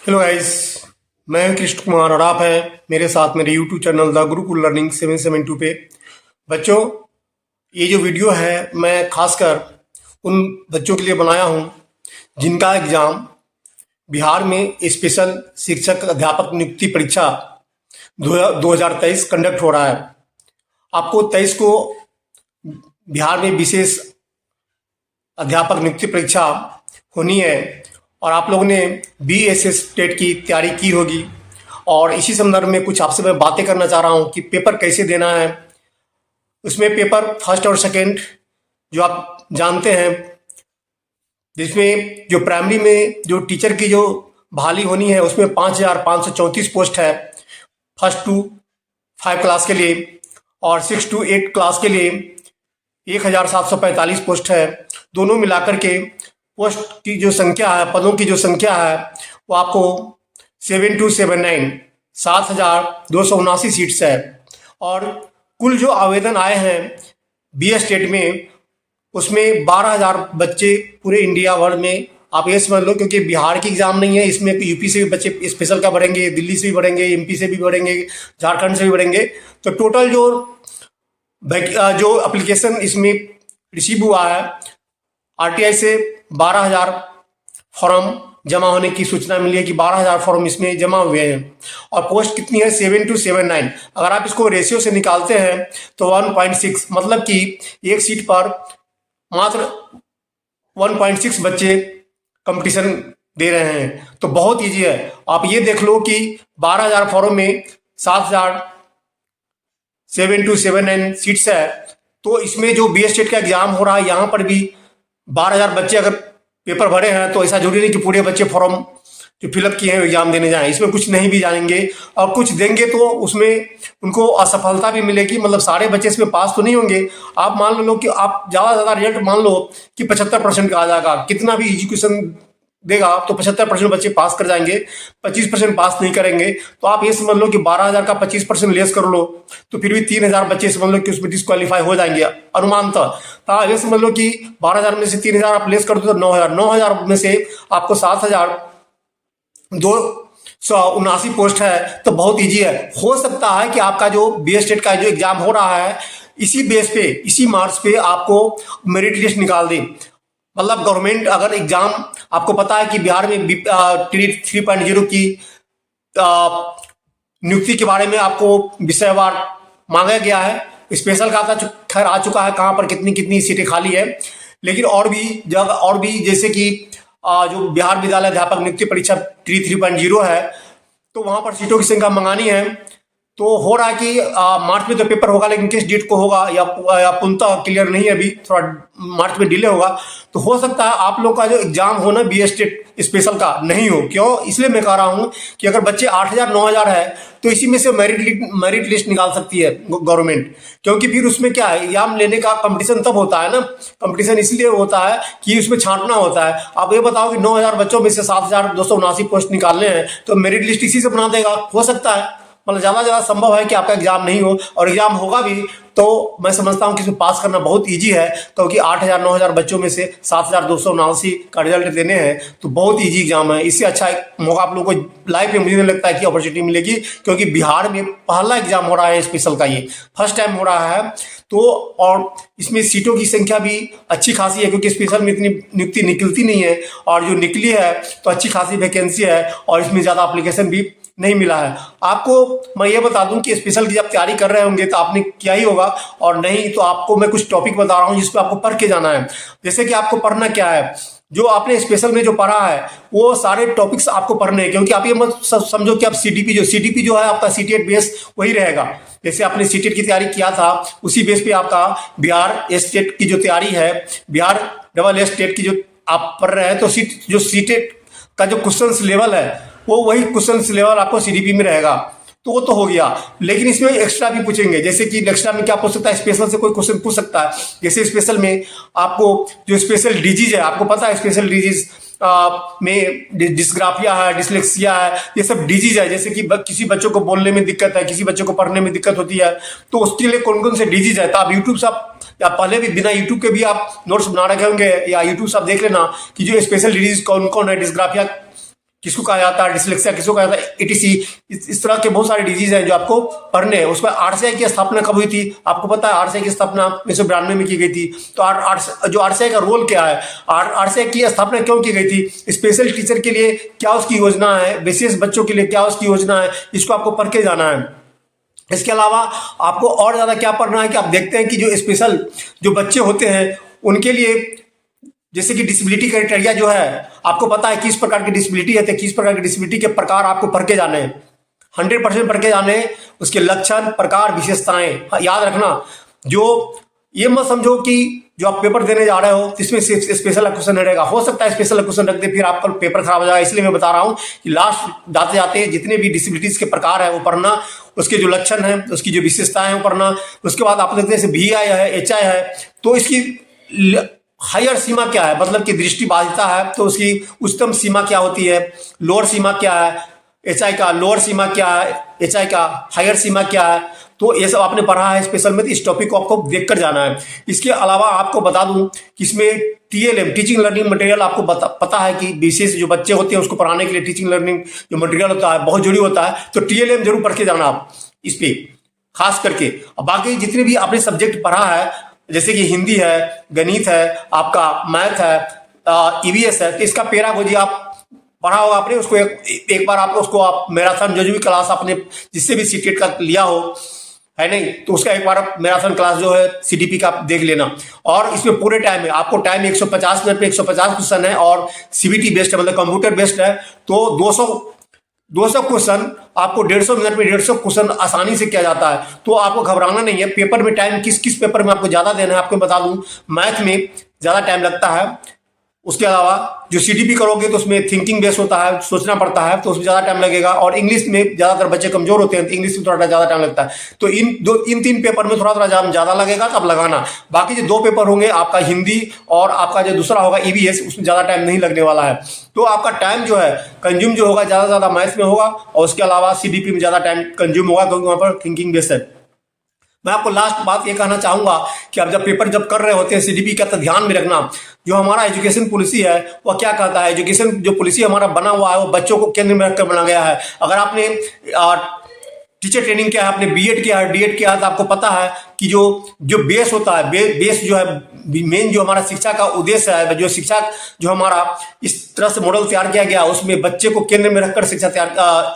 Hello guys. मैं हूं कृष्ण कुमार और आप हैं मेरे साथ मेरे YouTube channel the Gurukul learning 772 पे। बच्चों, ये जो वीडियो है मैं खासकर उन बच्चों के लिए बनाया हूं जिनका एग्ज़ाम बिहार में स्पेशल शिक्षक अध्यापक नियुक्ति परीक्षा 2023 कंडक्ट हो रहा है। आपको 23 को बिहार में विशेष अध्यापक नियुक्ति परीक्षा होनी है और आप लोगों ने बीएसएस टेट की तैयारी की होगी और इसी संदर्भ में कुछ आपसे मैं बातें करना चाह रहा हूँ कि पेपर कैसे देना है। उसमें पेपर फर्स्ट और सेकंड जो आप जानते हैं, जिसमें जो प्राइमरी में जो टीचर की जो बहाली होनी है उसमें 5,534 पोस्ट है फर्स्ट टू 5 क्लास के लिए, और 6 टू 8 क्लास के लिए 1,745 पोस्ट है। दोनों मिलाकर के पोस्ट की जो संख्या है, पदों की जो संख्या है, वो आपको 7279 7,279 सीट्स है। और कुल जो आवेदन आए हैं बीएस टेट में, उसमें 12,000 बच्चे पूरे इंडिया भर में। आप ये समझ लो, क्योंकि बिहार की एग्जाम नहीं है, इसमें यूपी से भी बच्चे स्पेशल का बढ़ेंगे, दिल्ली से भी बढ़ेंगे, एमपी से भी बढ़ेंगे, झारखंड से भी बढ़ेंगे। तो टोटल जो एप्लीकेशन इसमें रिसीव हुआ है, आरटीआई से 12,000 फॉर्म जमा होने की सूचना मिली है कि 12,000 फॉर्म इसमें जमा हुए हैं। और पोस्ट कितनी है? 7279। अगर आप इसको रेशियो से निकालते हैं तो 1.6, मतलब कि एक सीट पर मात्र 1.6 बच्चे कंपटीशन दे रहे हैं। तो बहुत ईजी है। आप ये देख लो कि 12,000 फॉर्म में 7,7279 सीट्स है। तो इसमें जो बीएस टेट का एग्जाम हो रहा है, यहाँ पर भी 12,000 बच्चे अगर पेपर भरे हैं तो ऐसा जरूरी नहीं कि पूरे बच्चे फॉर्म जो फिलअप किए हैं एग्जाम देने जाएं। इसमें कुछ नहीं भी जानेंगे और कुछ देंगे तो उसमें उनको असफलता भी मिलेगी, मतलब सारे बच्चे इसमें पास तो नहीं होंगे। आप मान लो कि आप ज़्यादा से ज़्यादा रिजल्ट मान लो कि 75% का आ जाएगा, कितना भी एजुकेशन देगा तो 75% बच्चे पास कर जाएंगे, 25% पास नहीं करेंगे। तो आप ये समझ लो कि 12,000 का 25% लेस कर लो तो फिर भी 3,000 बच्चे समझ लो कि उसमें डिस्क्वालीफाई हो जाएंगे अनुमानतः। तो आप ये समझ लो कि 12,000 में से 3,000 आप लेस कर दो तो 9,000, 9,000 में से आपको 7,279 पोस्ट है। तो बहुत ईजी है। हो सकता है कि आपका जो बीएस टेट का जो एग्जाम हो रहा है, इसी बेस पे, इसी मार्क्स पे आपको मेरिट लिस्ट निकाल दे। मतलब गवर्नमेंट अगर एग्जाम, आपको पता है कि बिहार में 3.0 की नियुक्ति के बारे में आपको विषयवार मांगा गया है। स्पेशल का खैर आ चुका है, कहाँ पर कितनी कितनी सीटें खाली है। लेकिन और भी जैसे कि जो बिहार विद्यालय अध्यापक नियुक्ति परीक्षा 3.0 है, तो वहाँ पर सीटों की संख्या मंगानी है। तो हो रहा है कि मार्च में तो पेपर होगा, लेकिन किस डेट को होगा या पूर्णतः क्लियर नहीं है अभी, थोड़ा मार्च में डिले होगा। तो हो सकता है आप लोग का जो एग्जाम हो ना बीएस टेट स्पेशल का नहीं हो। क्यों? इसलिए मैं कह रहा हूँ कि अगर बच्चे 8,000 9,000 है तो इसी में से मेरिट लिस्ट निकाल सकती है गवर्नमेंट। क्योंकि फिर उसमें क्या है, एग्जाम लेने का कंपटीशन तब होता है ना, कंपटीशन इसलिए होता है कि उसमें छांटना होता है। आप ये बताओ कि 9,000 बच्चों में से 7,279 पोस्ट निकालने हैं तो मेरिट लिस्ट इसी से बना देगा। हो सकता है, मतलब ज़्यादा संभव है कि आपका एग्जाम नहीं हो, और एग्जाम होगा भी तो मैं समझता हूं कि इसमें पास करना बहुत इजी है। क्योंकि 8,000 9,000 बच्चों में से 7,279 का रिजल्ट देने हैं तो बहुत इजी एग्जाम है। इससे अच्छा एक मौका आप लोगों को लाइफ में मुझे नहीं लगता है कि अपॉर्चुनिटी मिलेगी, क्योंकि बिहार में पहला एग्जाम हो रहा है स्पेशल का, ये फर्स्ट टाइम हो रहा है। तो और इसमें सीटों की संख्या भी अच्छी खासी है, क्योंकि स्पेशल में इतनी नियुक्ति निकलती नहीं है, और जो निकली है तो अच्छी खासी वैकेंसी है और इसमें ज़्यादा एप्लीकेशन भी नहीं मिला है। आपको मैं ये बता दूं कि स्पेशल की जब तैयारी कर रहे होंगे तो आपने किया ही होगा, और नहीं तो आपको मैं कुछ टॉपिक बता रहा हूं जिस पे आपको पढ़ के जाना है। जैसे कि आपको पढ़ना क्या है, जो आपने स्पेशल में जो पढ़ा है वो सारे टॉपिक्स आपको पढ़ने हैं। क्योंकि आप ये मत समझो कि आप सीटीपी जो है आपका सीटीएट बेस वही रहेगा। जैसे आपने सीटेट की तैयारी किया था उसी बेस पे आपका बिहार स्टेट की जो तैयारी है, बिहार डबल एस टेट की जो आप पढ़ रहे हैं, तो जो सीटेट का जो क्वेश्चन लेवल है वो वही क्वेश्चन लेवल आपको सीडीपी में रहेगा। तो वो तो हो गया, लेकिन इसमें एक्स्ट्रा भी पूछेंगे। जैसे कि एक्स्ट्रा में क्या पूछ सकता है, स्पेशल से कोई क्वेश्चन पूछ सकता है। जैसे स्पेशल में आपको जो स्पेशल डिजीज है, आपको पता है स्पेशल डिजीज में डिस्ग्राफिया है, डिसलेक्सिया है, ये सब डिजीज है। जैसे कि किसी बच्चों को बोलने में दिक्कत है, किसी बच्चों को पढ़ने में दिक्कत होती है, तो उसके लिए कौन कौन से डिजीज है। तो आप यूट्यूब से या पहले भी बिना यूट्यूब के भी आप नोट्स बना रखे होंगे, या यूट्यूब से आप देख लेना कि जो स्पेशल डिजीज कौन कौन है, डिस्ग्राफिया किसको कहा जाता है, डिसलेक्सिया किसको कहा जाता है, एटीसी, इस तरह के बहुत सारे डिजीज हैं जो आपको पढ़ने हैं। उसमें आरसीआई की स्थापना कब हुई थी? आपको पता है आरसीआई की स्थापना 1992 में की गई थी। तो जो आरसीआई का रोल क्या है, आरसीआई की स्थापना क्यों की गई थी, स्पेशल टीचर के लिए क्या उसकी योजना है, विशेष बच्चों के लिए क्या उसकी योजना है, इसको आपको पढ़ के जाना है। इसके अलावा आपको और ज्यादा क्या पढ़ना है कि आप देखते हैं कि जो स्पेशल जो बच्चे होते हैं उनके लिए जैसे कि डिसेबिलिटी क्राइटेरिया जो है, आपको पता है किस प्रकार की डिसेबिलिटी है, तो किस प्रकार की डिसेबिलिटी के प्रकार आपको पढ़ के जाने हैं, 100% पढ़ के जाने हैं, उसके लक्षण, प्रकार, विशेषताएं। हाँ, याद रखना, जो ये मत समझो कि जो आप पेपर देने जा रहे हो इसमें सिर्फ स्पेशल क्वेश्चन रहेगा। हो सकता है स्पेशल क्वेश्चन रख दे, फिर आपका पेपर खराब हो जाएगा। इसलिए मैं बता रहा हूँ कि लास्ट जाते जाते जितने भी डिसेबिलिटीज के प्रकार है वो पढ़ना, उसके जो लक्षण है, उसकी जो विशेषताएं हैं वो पढ़ना। उसके बाद आप देखते हैं VI है, HI है, तो इसकी हायर सीमा क्या है, मतलब कि दृष्टि बाधिता है तो उसकी उच्चतम सीमा क्या होती है, लोअर सीमा क्या है, HI का लोअर सीमा क्या है, HI का हायर सीमा क्या है। तो ये सब आपने पढ़ा है स्पेशल में, तो इस टॉपिक को आपको देखकर जाना है। इसके अलावा आपको बता दूं कि इसमें TLM टीचिंग लर्निंग मटेरियल आपको पता है कि विशेष जो बच्चे होते हैं उसको पढ़ाने के लिए टीचिंग लर्निंग जो मटेरियल होता है बहुत जरूरी होता है। तो TLM जरूर पढ़ के जाना आप इस पे खास करके। बाकी जितने भी आपने सब्जेक्ट पढ़ा है जैसे कि हिंदी है, गणित है, आपका मैथ है, EVS है, तो इसका पेडागोजी आप पढ़ा होगा आपने, उसको एक बार आप उसको आप मैराथन जो भी क्लास आपने जिससे भी सीटेट का लिया हो है नहीं, तो उसका एक बार मैराथन क्लास जो है CDP का आप देख लेना। और इसमें पूरे टाइम में आपको टाइम 150 मिनट पे 150 क्वेश्चन है और CBT बेस्ड है, मतलब कंप्यूटर बेस्ड है। तो 200 क्वेश्चन आपको 150 मिनट में 150 क्वेश्चन आसानी से किया जाता है। तो आपको घबराना नहीं है। पेपर में टाइम किस पेपर में आपको ज्यादा देना है आपको बता दूं, मैथ में ज्यादा टाइम लगता है। उसके अलावा जो CDP करोगे तो उसमें थिंकिंग बेस होता है, सोचना पड़ता है, तो उसमें ज्यादा टाइम लगेगा। और इंग्लिश में ज्यादातर बच्चे कमजोर होते हैं तो इंग्लिश में थोड़ा ज्यादा टाइम लगता है। तो इन 3 पेपर में थोड़ा ज्यादा लगेगा तो आप लगाना। बाकी जो 2 पेपर होंगे आपका हिंदी और आपका जो दूसरा होगा EVS, उसमें ज्यादा टाइम नहीं लगने वाला है। तो आपका टाइम जो है कंज्यूम जो होगा ज्यादा मैथ्स में होगा और उसके अलावा CDP में ज्यादा टाइम कंज्यूम होगा क्योंकि वहां पर थिंकिंग बेस है। मैं आपको लास्ट बात ये कहना चाहूंगा कि आप जब पेपर कर रहे होते हैं CDP का, तो ध्यान में रखना जो हमारा एजुकेशन पॉलिसी है वह क्या कहता है। एजुकेशन जो पॉलिसी हमारा बना हुआ है वो बच्चों को केंद्र में रखकर बना गया है। अगर आपने टीचर ट्रेनिंग किया है, आपने B.Ed किया है, D.Ed किया है, तो आपको पता है कि जो बेस होता है, बेस जो है मेन जो हमारा शिक्षा का उद्देश्य है, जो शिक्षा जो हमारा इस तरह से मॉडल तैयार किया गया उसमें बच्चे को केंद्र में रखकर शिक्षा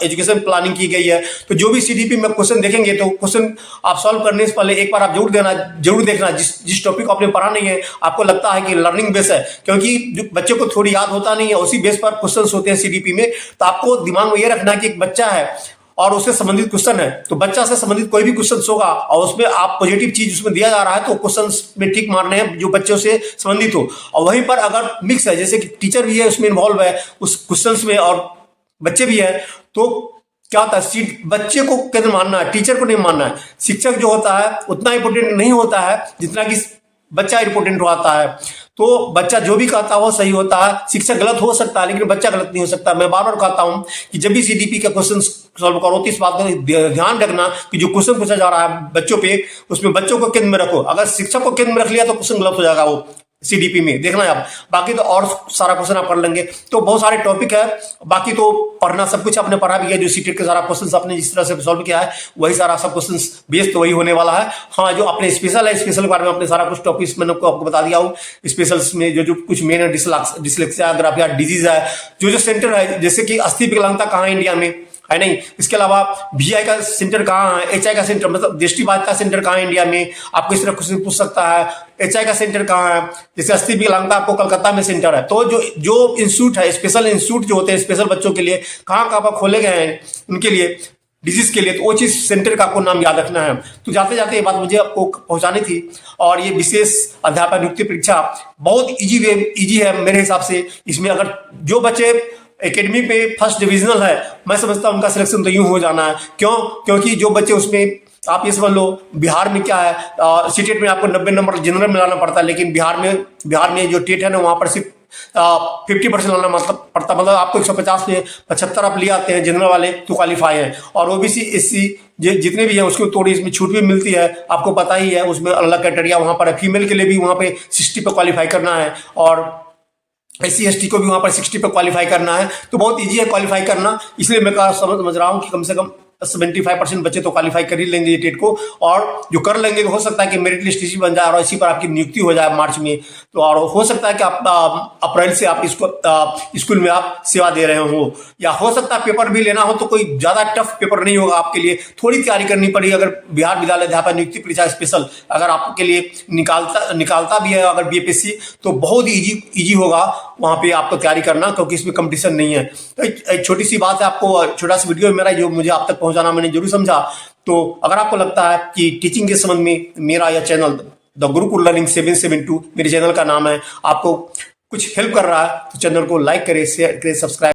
एजुकेशन प्लानिंग की गई है। तो जो भी CDP में क्वेश्चन देखेंगे तो क्वेश्चन आप सॉल्व करने से पहले एक बार आप जरूर देखना जिस टॉपिक को आपने पढ़ा नहीं है, आपको लगता है कि लर्निंग बेस है, क्योंकि जो बच्चे को थोड़ी याद होता नहीं है उसी बेस पर क्वेश्चन होते हैं CDP में। तो आपको दिमाग में ये रखना कि एक बच्चा है और उससे संबंधित क्वेश्चन है, तो बच्चा से संबंधित कोई भी क्वेश्चन होगा और उसमें आप पॉजिटिव चीज उसमें दिया जा रहा है तो क्वेश्चन में टिक मारने हैं जो बच्चों से संबंधित हो। और वहीं पर अगर मिक्स है, जैसे कि टीचर भी है उसमें इन्वॉल्व है उस क्वेश्चन में और बच्चे भी है, तो क्या होता है बच्चे को केंद्र मानना है, टीचर को नहीं मानना है। शिक्षक जो होता है उतना इंपोर्टेंट नहीं होता है जितना कि बच्चा इंपोर्टेंट होता है। तो बच्चा जो भी कहता है वो सही होता है। शिक्षक गलत हो सकता है लेकिन बच्चा गलत नहीं हो सकता। मैं बार बार कहता हूं कि जब भी CDP का क्वेश्चन सॉल्व करो तो इस बात का ध्यान रखना कि जो क्वेश्चन पूछा जा रहा है बच्चों पे, उसमें बच्चों को केंद्र में रखो। अगर शिक्षक को केंद्र में रख लिया तो क्वेश्चन गलत हो जाएगा वो CDP में, देखना है आप। बाकी तो और सारा क्वेश्चन आप पढ़ लेंगे। तो बहुत सारे टॉपिक है, बाकी तो पढ़ना सब कुछ आपने पढ़ा भी है। जो सीटेट के सारा क्वेश्चन आपने जिस तरह से सॉल्व किया है वही सारा सब क्वेश्चन बेस तो वही होने वाला है। हाँ, जो अपने स्पेशल है, स्पेशल के बारे में अपने सारा कुछ टॉपिक्स मैंने आपको बता दिया हूँ। स्पेशल्स में जो कुछ मेन है, डिसलेक्सिया, ग्राफिया डिजीज है, जो सेंटर है, जैसे कि अस्थि विकलांगता कहाँ है इंडिया में है नहीं। इसके अलावा VI का सेंटर कहाँ है, HI का सेंटर मतलब दृष्टि बाधिता सेंटर कहाँ है इंडिया में, आपको इस तरह क्वेश्चन पूछ सकता है। HI का सेंटर कहाँ है, जैसे अस्थि विकलांगता आपको कलकत्ता में सेंटर है। तो जो इंस्टीट्यूट है, स्पेशल इंस्टीट्यूट जो होते हैं स्पेशल बच्चों के लिए कहाँ कहाँ पर खोले गए हैं उनके लिए डिजीज के लिए, तो वो चीज सेंटर का आपको नाम याद रखना है। तो जाते जाते ये बात मुझे आपको पहुंचानी थी। और ये विशेष अध्यापक नियुक्ति परीक्षा बहुत इजी है मेरे हिसाब से। इसमें अगर जो बच्चे एकेडमी पे फर्स्ट डिविजनल है, मैं समझता हूं उनका सिलेक्शन तो यूं हो जाना है। क्योंकि जो बच्चे उसमें आप ये समझ लो, बिहार में क्या है, सीटेट में आपको 90 नंबर जनरल में लाना पड़ता है, लेकिन बिहार में जो टेट है ना वहां पर सिर्फ 50% लाना पड़ता, मतलब आपको 150 में 75 आप ले आते हैं जनरल वाले तो क्वालिफाई है। और OBC SC जितने भी है उसको थोड़ी इसमें छूट भी मिलती है, आपको पता ही है, उसमें अलग क्राइटेरिया वहां पर है। फीमेल के लिए भी वहां पे 60 पे क्वालिफाई करना है। और SC ST को भी वहां पर 60 पे क्वालिफाई करना है, तो बहुत ईजी है क्वालिफाई करना। इसलिए मैं समझ रहा हूँ कि कम से कम 75% बच्चे तो क्वालिफाई कर ही लेंगे ये टेट को, और जो कर लेंगे तो हो सकता है कि मेरिट लिस्ट इसी बन जाए और इसी पर आपकी नियुक्ति हो जाए मार्च में। तो और हो सकता है कि आप अप्रैल से आप इसको स्कूल में आप सेवा दे रहे हो, या हो सकता है पेपर भी लेना हो तो कोई ज्यादा टफ पेपर नहीं होगा आपके लिए, थोड़ी तैयारी करनी पड़ेगी। अगर बिहार विद्यालय अध्यापक नियुक्ति परीक्षा स्पेशल अगर आपके लिए निकालता भी है अगर BPSC, तो बहुत इजी होगा वहां पे आपको तैयारी करना, क्योंकि इसमें कंपटीशन नहीं है। तो एक छोटी सी बात है, आपको छोटा सा वीडियो मेरा जो मुझे आप तक पहुंचाना मैंने जरूर समझा। तो अगर आपको लगता है कि टीचिंग के संबंध में मेरा यह चैनल द गुरुकुल लर्निंग 772 मेरे चैनल का नाम है, आपको कुछ हेल्प कर रहा है, तो चैनल को लाइक करें, शेयर करें, सब्सक्राइब